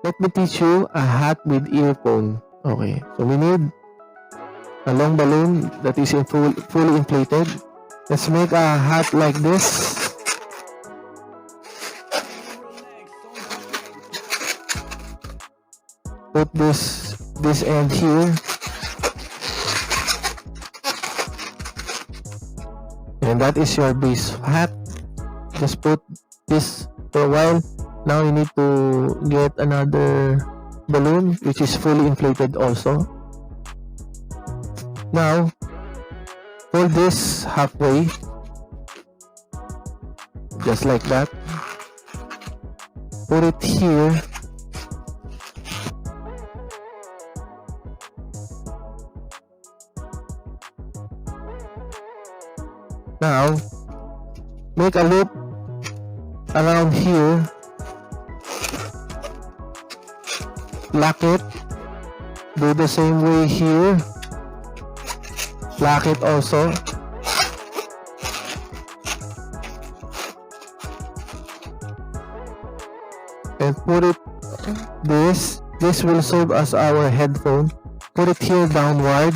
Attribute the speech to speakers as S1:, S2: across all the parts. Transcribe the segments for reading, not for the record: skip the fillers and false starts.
S1: Let me teach you a hat with earphone. Okay, so we need a long balloon that is fully inflated. Let's make a hat like this. Put this end here. And that is your base hat. Just put this for a while. Now you need to get another balloon which is fully inflated also. Now fold this halfway, just like that. Put it here. Now make a loop around here. Lock it. Do the same way here. Lock it also. And put it this will serve as our headphone. Put it here downward.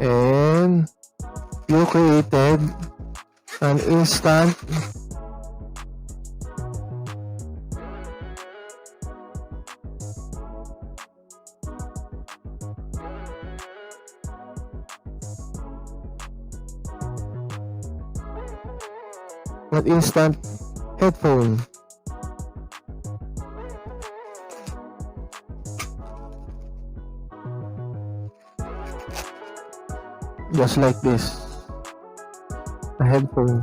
S1: And you created an instant headphone. Just like this, a headphone.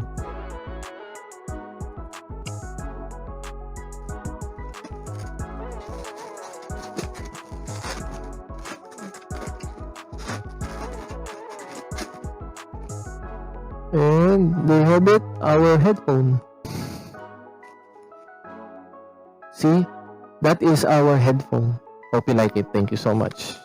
S1: And they have it, our headphone. See, that is our headphone. Hope you like it. Thank you so much.